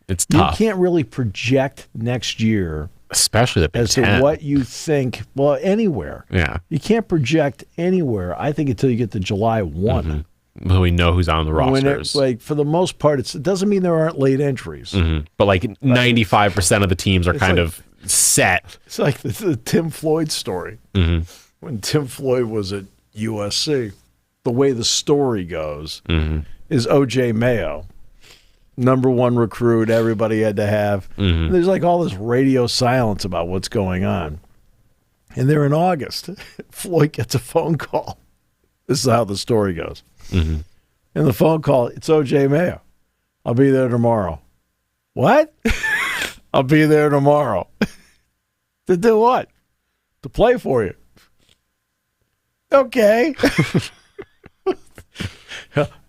It's tough. You can't really project next year. Especially the Big as Ten. to what you think, anywhere. Yeah. You can't project anywhere, I think, until you get to July 1. Well, we know who's on the rosters. For the most part, it doesn't mean there aren't late entries. But 95% of the teams are kind of set. It's like the Tim Floyd story. When Tim Floyd was at USC, the way the story goes is O.J. Mayo, number 1 recruit everybody had to have. There's all this radio silence about what's going on. And they're in August. Floyd gets a phone call. This is how the story goes. And the phone call, it's O.J. Mayo. I'll be there tomorrow. What? I'll be there tomorrow. To do what? To play for you. Okay.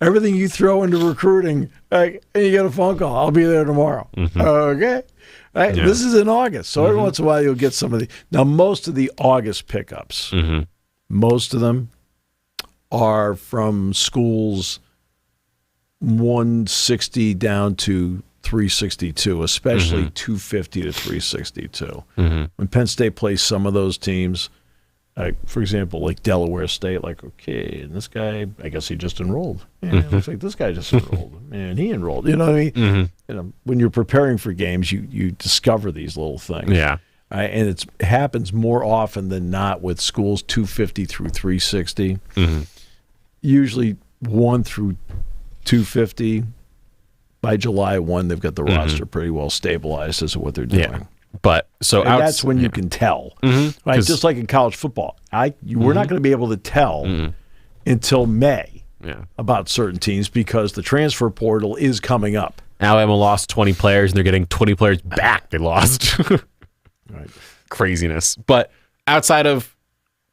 Everything you throw into recruiting, and you get a phone call. I'll be there tomorrow. Okay. Right? Yeah. This is in August, so every once in a while you'll get some of the. Now, most of the August pickups, most of them are from schools 160 down to 362, especially 250 to 362. When Penn State plays some of those teams, for example, like Delaware State, like, okay, and this guy, I guess he just enrolled. Yeah, it looks like this guy just enrolled. Man, he enrolled. You know what I mean? You know, when you're preparing for games, you discover these little things. Yeah. And it happens more often than not with schools 250 through 360. Usually 1 through 250. By July 1, they've got the roster pretty well stabilized as to what they're doing. Yeah. But so and that's when you can tell. Right? Just like in college football. We're not going to be able to tell until May about certain teams because the transfer portal is coming up. Alabama lost 20 players, and they're getting 20 players back they lost. Right. Craziness. But outside of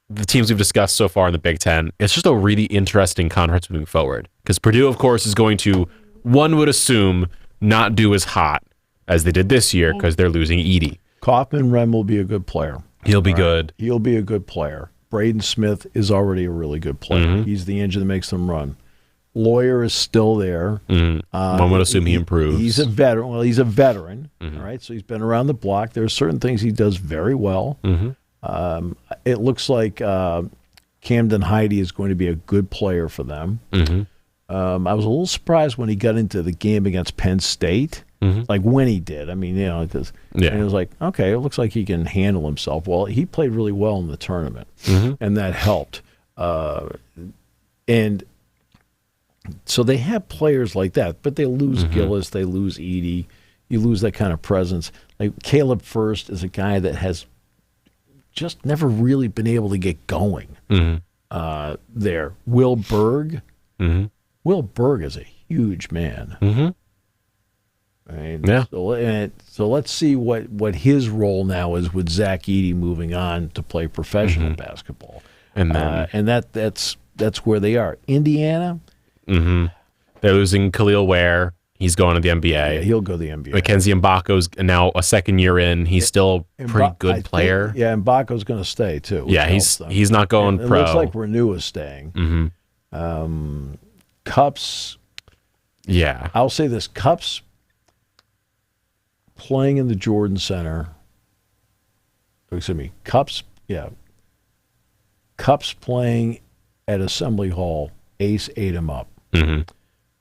the teams we've discussed so far in the Big Ten, it's just a really interesting conference moving forward. Because Purdue, of course, is going to, one would assume, not do as hot as they did this year because they're losing Edey. Kaufman-Rem will be a good player. He'll be good. He'll be a good player. Braden Smith is already a really good player. He's the engine that makes them run. Lawyer is still there. One would assume he improves. He's a veteran. Well, he's a veteran. All right, so he's been around the block. There are certain things he does very well. It looks like Camden Heide is going to be a good player for them. I was a little surprised when he got into the game against Penn State. Like when he did. I mean, you know, because it was like, okay, it looks like he can handle himself. Well, he played really well in the tournament, and that helped. And so they have players like that, but they lose Gillis, they lose Edey. You lose that kind of presence. Like Caleb First is a guy that has just never really been able to get going there. Will Berg. Will Berg is a huge man. Right? So let's see what his role now is with Zach Edey moving on to play professional basketball. And then, that's where they are. Indiana. They're losing Khalil Ware. He's going to the NBA. Yeah, he'll go to the NBA. Mackenzie Mbako's now a second year in. He's still a pretty good player. Mbako's going to stay too. Yeah, he's not going pro. It looks like Renew is staying. Cups. Yeah. I'll say this. Cups playing in the Jordan Center. Excuse me. Cups playing at Assembly Hall. Ace ate him up.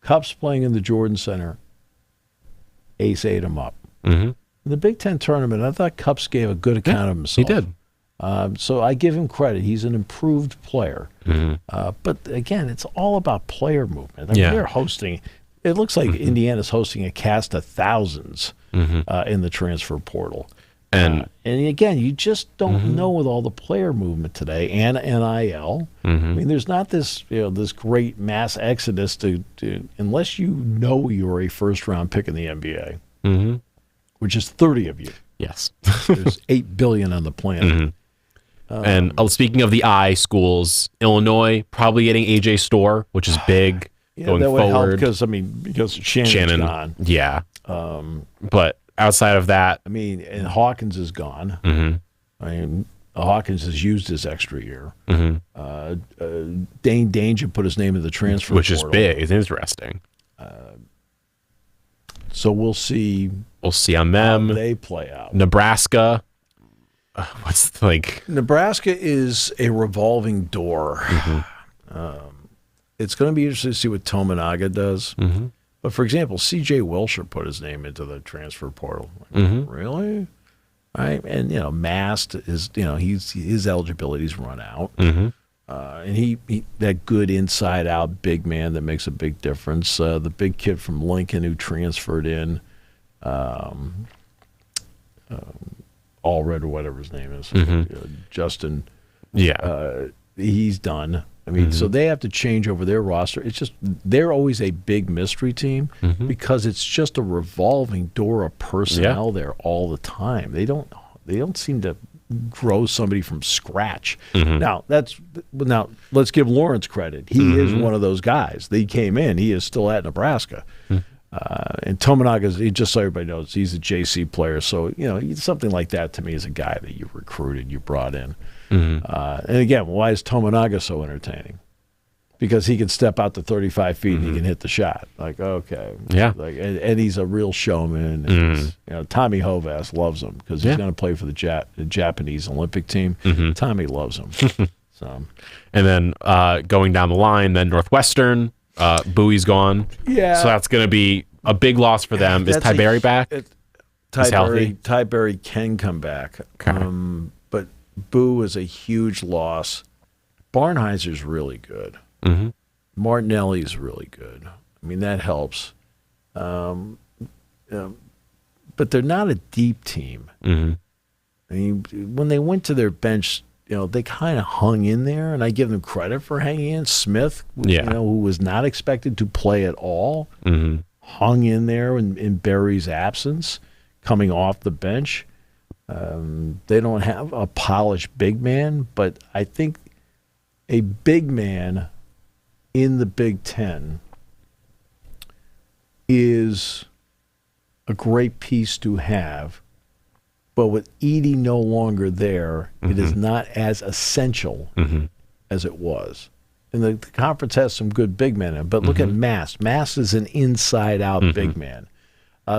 Cups playing in the Jordan Center. Ace ate him up. In the Big Ten tournament, I thought Cups gave a good account of himself. He did. So I give him credit. He's an improved player. But again, it's all about player movement. I mean, they're hosting. It looks like Indiana's hosting a cast of thousands in the transfer portal. And again, you just don't know with all the player movement today and NIL. I mean, there's not this this great mass exodus to unless you know you're a first round pick in the NBA, which is 30 of you. Yes, there's 8 billion on the planet. And speaking of the I schools, Illinois probably getting AJ Storr, which is big going that would forward. Help because Shannon's gone. Yeah, but outside of that, I mean, and Hawkins is gone. I mean, Hawkins has used his extra year. Dane Danger put his name in the transfer which portal. is big. It's interesting. So we'll see. We'll see on them. How they play out. Nebraska. Nebraska is a revolving door. It's going to be interesting to see what Tominaga does. But for example, C.J. Wilshire put his name into the transfer portal. Really? Right? And Mast is his eligibility's run out. And he that good inside out big man that makes a big difference. The big kid from Lincoln who transferred in, Allred or whatever his name is, Justin. Yeah, he's done. I mean, so they have to change over their roster. It's just they're always a big mystery team because it's just a revolving door of personnel there all the time. They don't seem to grow somebody from scratch. Now let's give Lawrence credit. He is one of those guys. He came in. He is still at Nebraska. And Tominaga, just so everybody knows, he's a JC player. So, something like that to me is a guy that you recruited, you brought in. And again, why is Tominaga so entertaining? Because he can step out to 35 feet and he can hit the shot. Like, okay. Yeah. And he's a real showman. And Tommy Hovass loves him because he's going to play for the Japanese Olympic team. Tommy loves him. So. And then going down the line, then Northwestern, Bowie's gone. Yeah. So that's going to be a big loss for them. Is Ty Berry back? Ty Berry can come back. Okay. But Bowie is a huge loss. Barnheiser's really good. Martinelli's really good. I mean, that helps. But they're not a deep team. I mean, when they went to their bench, they kind of hung in there, and I give them credit for hanging in. Smith, who was not expected to play at all, hung in there in Berry's absence, coming off the bench. They don't have a polished big man, but I think a big man in the Big Ten is a great piece to have, but with Edey no longer there, it is not as essential as it was. And the conference has some good big men in it, but look at Mass. Mass is an inside-out big man.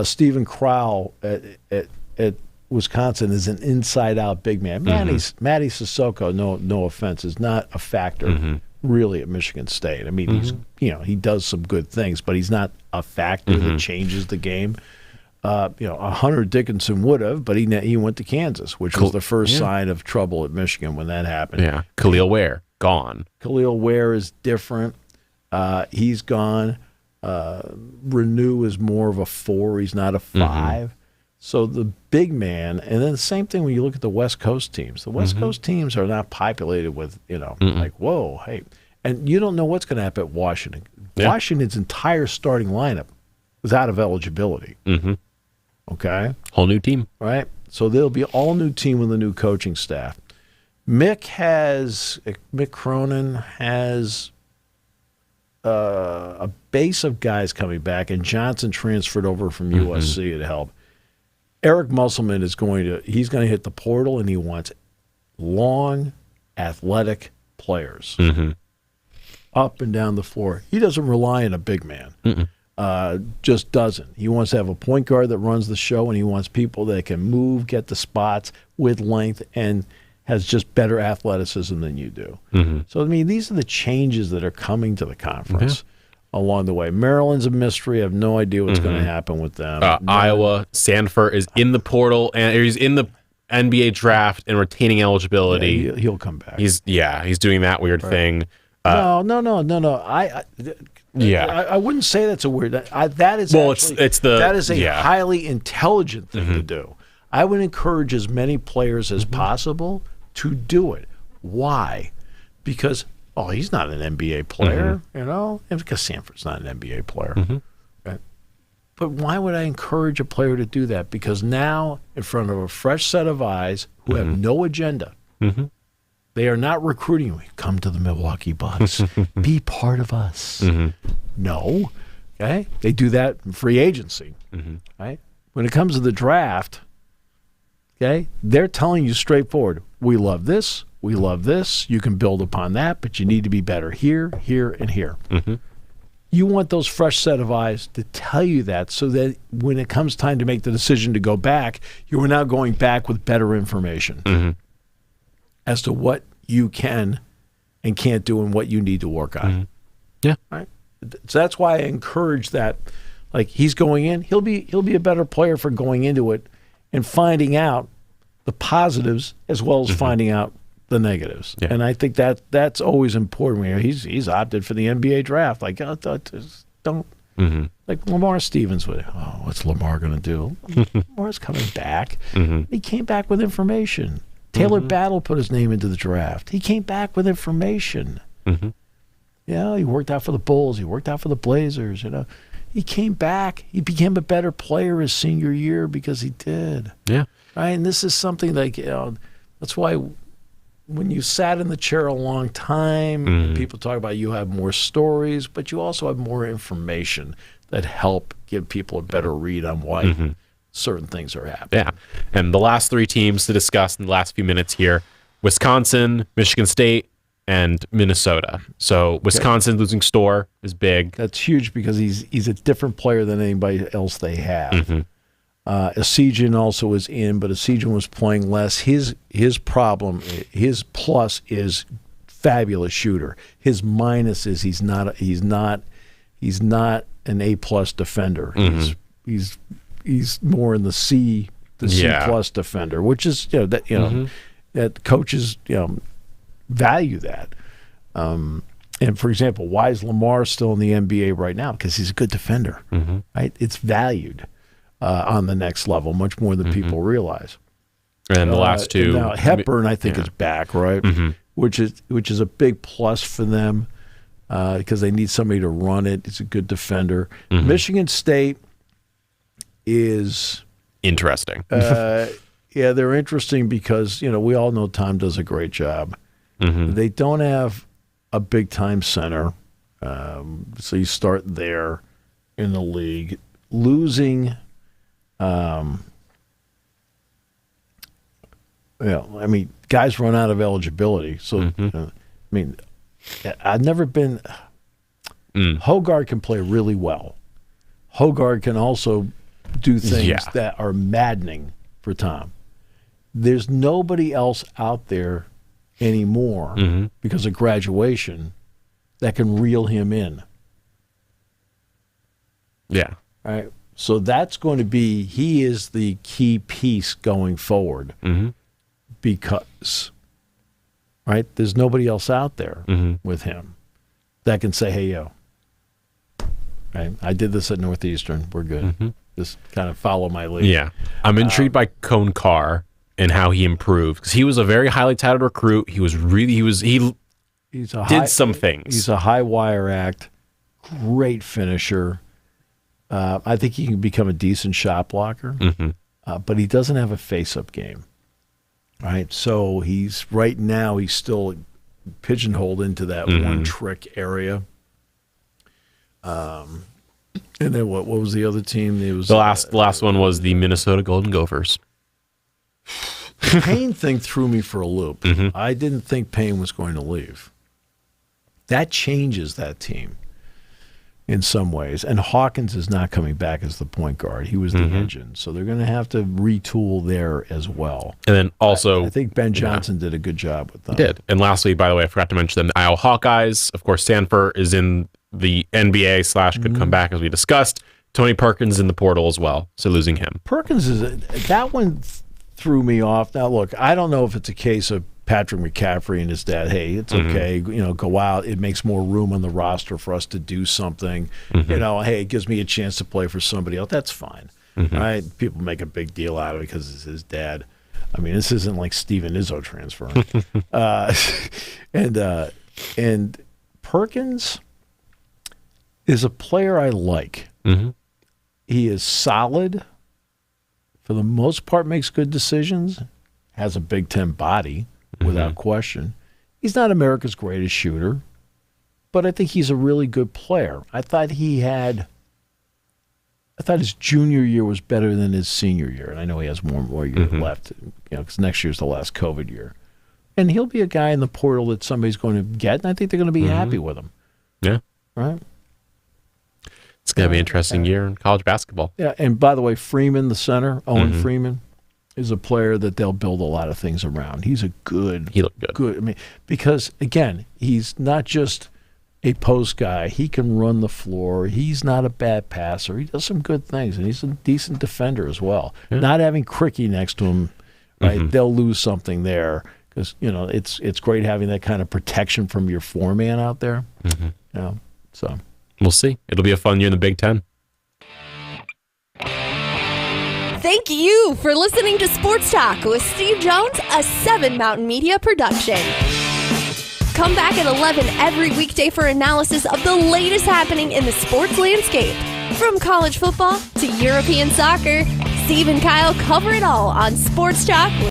Stephen Crowell at Wisconsin is an inside-out big man. Matty Sissoko, no offense, is not a factor really at Michigan State. I mean, he does some good things, but he's not a factor that changes the game. Hunter Dickinson would have, but he went to Kansas, which was the first sign of trouble at Michigan when that happened. Yeah, Khalil Ware, gone. Khalil Ware is different. He's gone. Renew is more of a 4. He's not a 5. So the big man, and then the same thing when you look at the West Coast teams. The West Coast teams are not populated with, like, whoa, hey. And you don't know what's going to happen at Washington. Yeah. Washington's entire starting lineup was out of eligibility. Okay? Whole new team. Right? So there'll be all new team with a new coaching staff. Mick Cronin has a base of guys coming back, and Johnson transferred over from USC to help. Eric Musselman is going to hit the portal, and he wants long, athletic players up and down the floor. He doesn't rely on a big man. Just doesn't. He wants to have a point guard that runs the show, and he wants people that can move, get the spots with length, and has just better athleticism than you do. So, I mean, these are the changes that are coming to the conference along the way. Maryland's a mystery. I have no idea what's going to happen with them. Iowa, Sanford is in the portal, and he's in the NBA draft and retaining eligibility. Yeah, he'll come back. He's doing that weird thing. No. I wouldn't say that's a weird. That is a highly intelligent thing to do. I would encourage as many players as possible to do it. Why? Because he's not an NBA player, and because Sanford's not an NBA player. Right? But why would I encourage a player to do that? Because now, in front of a fresh set of eyes who have no agenda, they are not recruiting you. Come to the Milwaukee Bucks. Be part of us. No. Okay? They do that in free agency. Right? When it comes to the draft, okay, they're telling you straightforward, we love this, we love this, you can build upon that, but you need to be better here, here, and here. You want those fresh set of eyes to tell you that so that when it comes time to make the decision to go back, you are now going back with better information as to what you can and can't do and what you need to work on. Yeah. Right? So that's why I encourage that. Like, he's going in, he'll be a better player for going into it and finding out the positives as well as finding out the negatives. Yeah. And I think that's always important. He's opted for the NBA draft. Like, don't like Lamar Stevens would. What's Lamar going to do? Lamar's coming back. He came back with information. Taylor Battle put his name into the draft. He came back with information. He worked out for the Bulls. He worked out for the Blazers. He came back. He became a better player his senior year because he did. Yeah. Right? And this is something like, That's why when you sat in the chair a long time, people talk about you have more stories, but you also have more information that help give people a better read on why certain things are happening. Yeah. And the last three teams to discuss in the last few minutes here, Wisconsin, Michigan State, and Minnesota. So Wisconsin losing Storr is big. That's huge because he's a different player than anybody else they have. Esigian also is in, but Esigian was playing less. His problem, his plus is fabulous shooter. His minus is he's not an A+ defender. He's more in the C plus defender, which is that coaches value that. And for example, why is Lamar still in the NBA right now? Because he's a good defender, right? It's valued on the next level much more than people realize. And the last two, now Hepburn, I think is back, right? Which is a big plus for them because they need somebody to run it. He's a good defender. Michigan State is interesting. Yeah, they're interesting because we all know Tom does a great job. They don't have a big time center, so you start there in the league. Losing, guys run out of eligibility. So, I've never been. Hogard can play really well. Hogard can also do things that are maddening for Tom. There's nobody else out there anymore because of graduation that can reel him in. Yeah. Right. So that's going to be, he is the key piece going forward because, right, there's nobody else out there with him that can say, hey, yo, right, I did this at Northeastern. We're good. Just kind of follow my lead. Yeah. I'm intrigued by Cone Carr and how he improved because he was a very highly touted recruit. He did some things. He's a high wire act, great finisher. I think he can become a decent shot blocker, but he doesn't have a face-up game, right? So he's still pigeonholed into that one-trick area. And then what was the other team? It was the last one was the Minnesota Golden Gophers. The Payne thing threw me for a loop. I didn't think Payne was going to leave. That changes that team in some ways. And Hawkins is not coming back as the point guard. He was the engine. So they're going to have to retool there as well. And then also, I think Ben Johnson did a good job with them. He did. And lastly, by the way, I forgot to mention them, the Iowa Hawkeyes. Of course, Sanford is in the NBA / could come back as we discussed. Tony Perkins in the portal as well. So losing him. Perkins that one threw me off. Now look, I don't know if it's a case of Patrick McCaffrey and his dad, hey, it's okay, go out. It makes more room on the roster for us to do something. Hey, it gives me a chance to play for somebody else. That's fine. Right? People make a big deal out of it because it's his dad. I mean, this isn't like Steven Izzo transferring. And Perkins is a player I like. He is solid. For the most part, makes good decisions. Has a Big Ten body, without question. He's not America's greatest shooter, but I think he's a really good player. I thought his junior year was better than his senior year, and I know he has more year left, because next year's the last COVID year. And he'll be a guy in the portal that somebody's going to get, and I think they're going to be happy with him. Yeah. Right? It's going to be an interesting year in college basketball. Yeah, and by the way, Freeman, the center, Owen Freeman, is a player that they'll build a lot of things around. He's a good. He looked good. I mean, because again, he's not just a post guy. He can run the floor. He's not a bad passer. He does some good things, and he's a decent defender as well. Yeah. Not having Cricky next to him, right? They'll lose something there because it's great having that kind of protection from your foreman out there. So we'll see. It'll be a fun year in the Big Ten. Thank you for listening to Sports Talk with Steve Jones, a 7 Mountain Media production. Come back at 11 every weekday for analysis of the latest happening in the sports landscape. From college football to European soccer, Steve and Kyle cover it all on Sports Talk